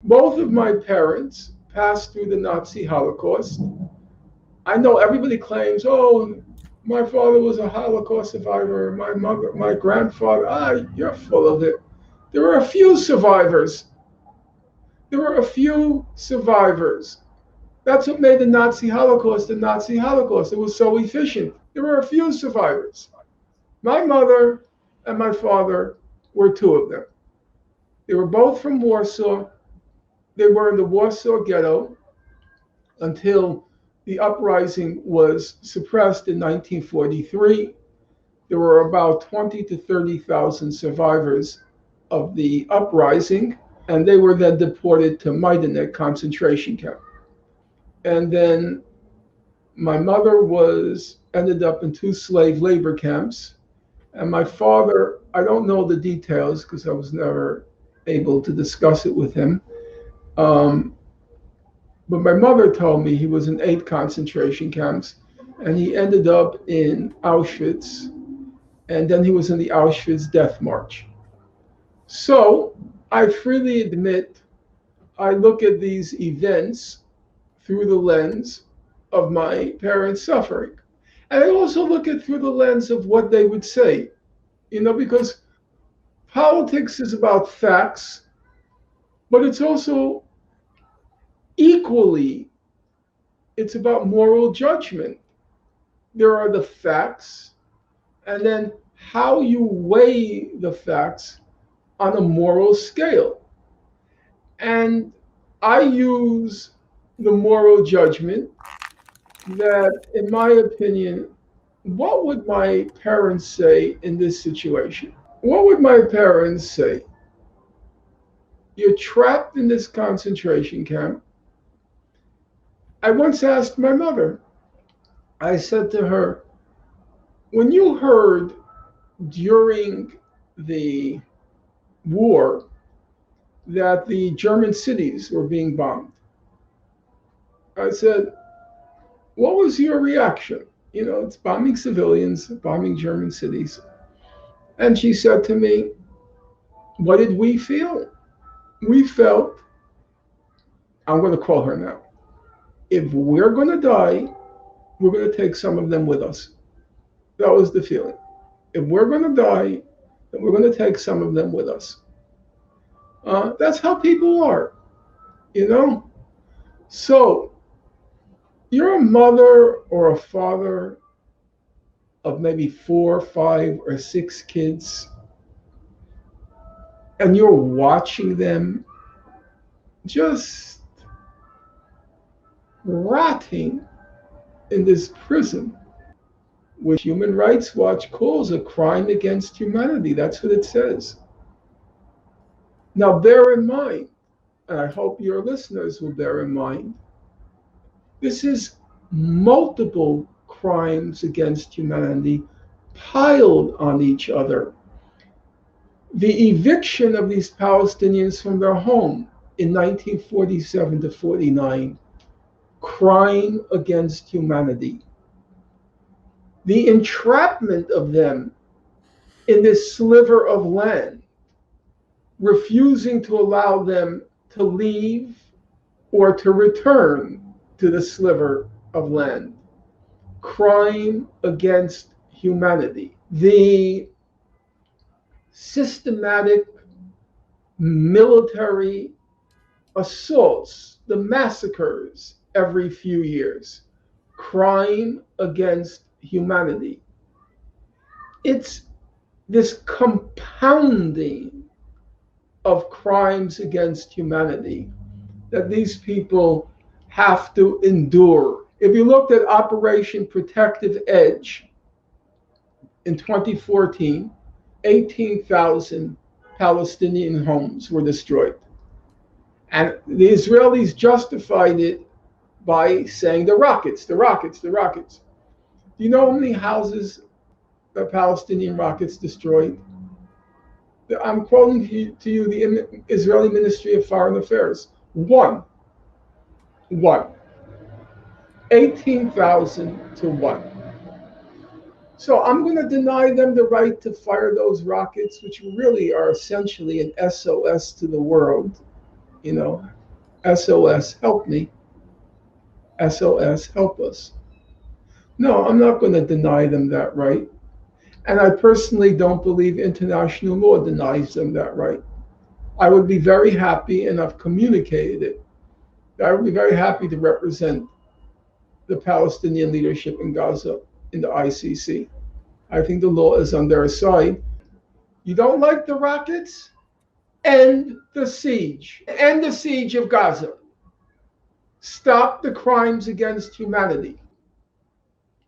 Both of my parents passed through the Nazi Holocaust. I know everybody claims, oh, my father was a Holocaust survivor, my mother, my grandfather. You're full of it. There were a few survivors. There were a few survivors. That's what made the Nazi Holocaust the Nazi Holocaust. It was so efficient. There were a few survivors. My mother and my father were two of them. They were both from Warsaw. They were in the Warsaw Ghetto until the uprising was suppressed in 1943. There were about 20 to 30,000 survivors of the uprising, and they were then deported to Majdanek concentration camp. And then my mother was ended up in two slave labor camps, and my father, I don't know the details because I was never able to discuss it with him. Um, but my mother told me he was in 8 concentration camps, and he ended up in Auschwitz, and then he was in the Auschwitz death march. So I freely admit I look at these events through the lens of my parents' suffering. And I also look at it through the lens of what they would say, because politics is about facts, but it's also equally, it's about moral judgment. There are the facts, and then how you weigh the facts on a moral scale. And I use the moral judgment that, in my opinion, what would my parents say in this situation? What would my parents say? You're trapped in this concentration camp. I once asked my mother, I said to her, when you heard during the war that the German cities were being bombed, I said, what was your reaction? It's bombing civilians, bombing German cities. And she said to me, what did we feel? We felt, I'm going to call her now, if we're going to die, we're going to take some of them with us. That was the feeling. If we're going to die, then we're going to take some of them with us. That's how people are, you know? So you're a mother or a father of maybe 4, 5, or 6 kids, and you're watching them just rotting in this prison, which Human Rights Watch calls a crime against humanity. That's what it says. Now, bear in mind, and I hope your listeners will bear in mind, this is multiple crimes against humanity piled on each other. The eviction of these Palestinians from their home in 1947 to 49, crime against humanity. The entrapment of them in this sliver of land, refusing to allow them to leave or to return to the sliver of land. Crime against humanity. The systematic military assaults, the massacres every few years. Crime against humanity. It's this compounding of crimes against humanity that these people have to endure. If you looked at Operation Protective Edge in 2014, 18,000 Palestinian homes were destroyed. And the Israelis justified it by saying the rockets, the rockets, the rockets. Do you know how many houses the Palestinian rockets destroyed? I'm quoting to you the Israeli Ministry of Foreign Affairs. One. 18,000 to 1. So I'm going to deny them the right to fire those rockets, which really are essentially an SOS to the world. You know, SOS, help me. SOS, help us. No, I'm not going to deny them that right. And I personally don't believe international law denies them that right. I would be very happy, and I've communicated it, I would be very happy to represent the Palestinian leadership in Gaza in the ICC. I think the law is on their side. You don't like the rockets? End the siege. End the siege of Gaza. Stop the crimes against humanity.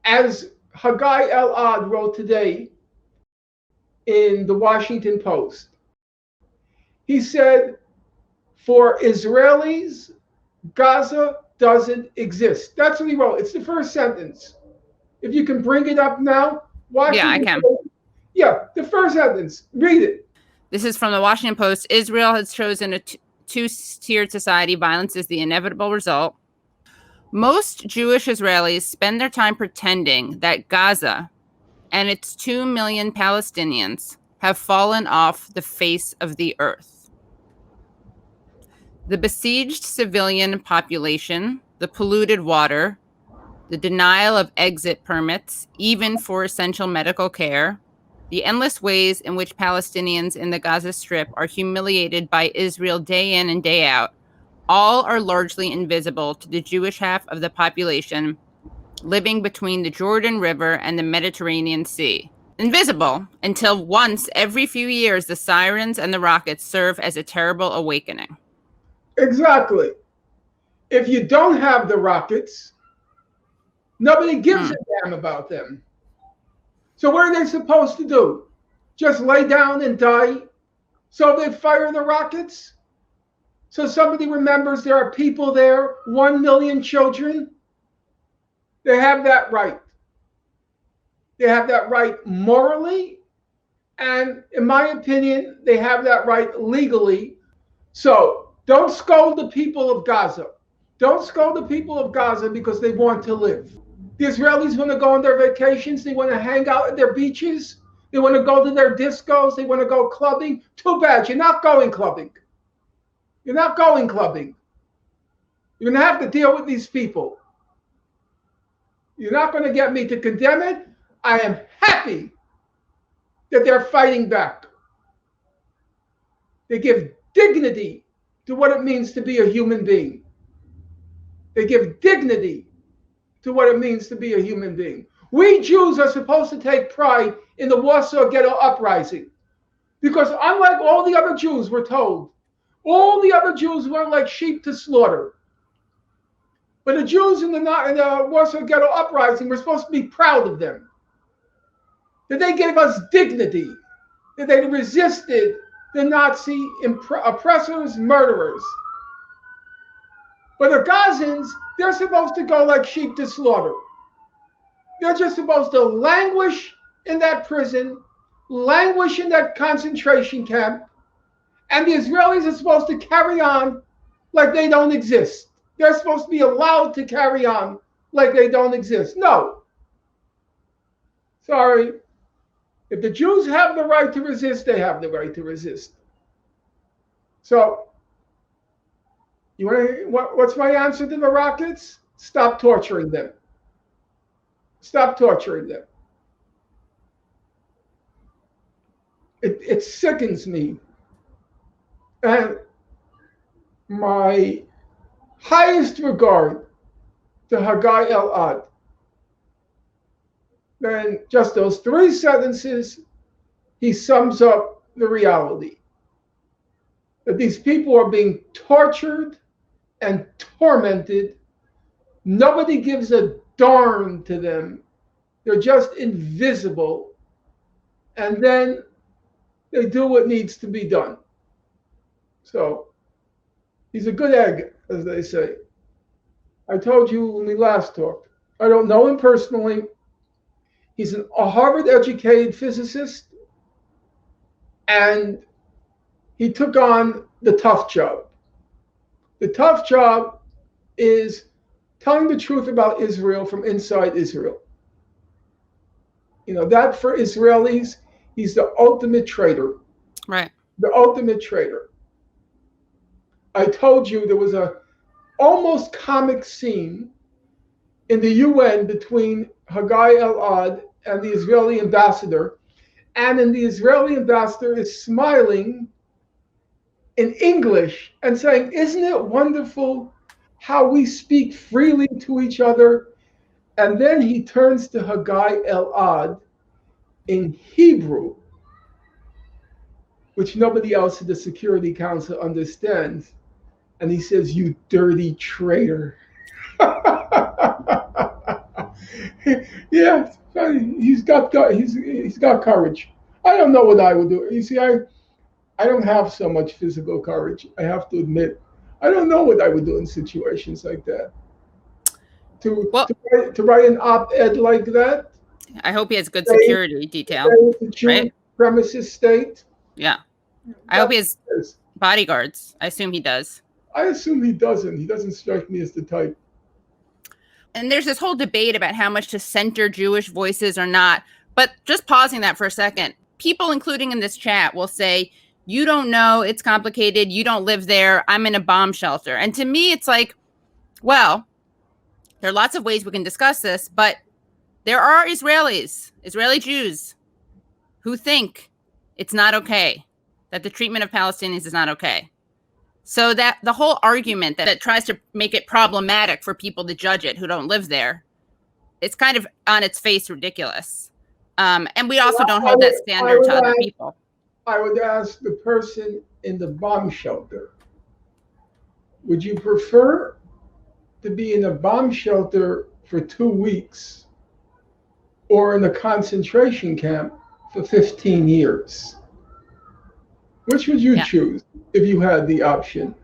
As Haggai El-Ad wrote today in the Washington Post, he said, for Israelis, Gaza doesn't exist. That's what he wrote. It's the first sentence. If you can bring it up now, Yeah, I can. Yeah, the first sentence. Read it. This is from the Washington Post. Israel has chosen a two-tiered society. Violence is the inevitable result. Most Jewish Israelis spend their time pretending that Gaza and its 2 million Palestinians have fallen off the face of the earth. The besieged civilian population, the polluted water, the denial of exit permits, even for essential medical care, the endless ways in which Palestinians in the Gaza Strip are humiliated by Israel day in and day out, all are largely invisible to the Jewish half of the population living between the Jordan River and the Mediterranean Sea. Invisible until once every few years the sirens and the rockets serve as a terrible awakening. Exactly. If you don't have the rockets, nobody gives a damn about them. So what are they supposed to do? Just lay down and die? So they fire the rockets? So somebody remembers there are people there, 1 million children? They have that right. They have that right morally, and in my opinion, they have that right legally. So don't scold the people of Gaza. Don't scold the people of Gaza because they want to live. The Israelis want to go on their vacations. They want to hang out at their beaches. They want to go to their discos. They want to go clubbing. Too bad. You're not going clubbing. You're not going clubbing. You're going to have to deal with these people. You're not going to get me to condemn it. I am happy that they're fighting back. They give dignity to what it means to be a human being. They give dignity to what it means to be a human being. We Jews are supposed to take pride in the Warsaw Ghetto Uprising because unlike all the other Jews, we're told, all the other Jews were like sheep to slaughter. But the Jews in the Warsaw Ghetto Uprising, we're supposed to be proud of them. That they gave us dignity, that they resisted the Nazi oppressors, murderers. But the Gazans, they're supposed to go like sheep to slaughter. They're just supposed to languish in that prison, languish in that concentration camp, and the Israelis are supposed to carry on like they don't exist. They're supposed to be allowed to carry on like they don't exist. No. Sorry. If the Jews have the right to resist, they have the right to resist. So, what's my answer to the rockets? Stop torturing them. Stop torturing them. It sickens me. And my highest regard to Haggai El-Ad. Then just those 3 sentences, he sums up the reality. That these people are being tortured and tormented. Nobody gives a darn to them. They're just invisible. And then they do what needs to be done. So he's a good egg, as they say. I told you when we last talked. I don't know him personally. He's a Harvard-educated physicist, and he took on the tough job. The tough job is telling the truth about Israel from inside Israel. You know, that for Israelis, he's the ultimate traitor. Right. The ultimate traitor. I told you there was a almost comic scene in the UN between Haggai Elad and the Israeli ambassador, and then the Israeli ambassador is smiling in English and saying, "Isn't it wonderful how we speak freely to each other?" And then he turns to Haggai Elad in Hebrew, which nobody else at the Security Council understands. And he says, "You dirty traitor." Yeah, he's got courage. I don't know what I would do. You see, I don't have so much physical courage. I have to admit, I don't know what I would do in situations like that. To write an op-ed like that. I hope he has good security detail. Right? Premises state. Yeah. I hope he has bodyguards. I assume he does. I assume he doesn't. He doesn't strike me as the type. And there's this whole debate about how much to center Jewish voices or not. But just pausing that for a second, people, including in this chat, will say, "You don't know, it's complicated, you don't live there, I'm in a bomb shelter." And to me, it's like, well, there are lots of ways we can discuss this, but there are Israeli Jews, who think it's not okay, that the treatment of Palestinians is not okay. So that the whole argument that tries to make it problematic for people to judge it who don't live there, it's kind of on its face ridiculous. And we also don't hold that standard to other people. I would ask the person in the bomb shelter, would you prefer to be in a bomb shelter for 2 weeks or in a concentration camp for 15 years? Which would you choose if you had the option?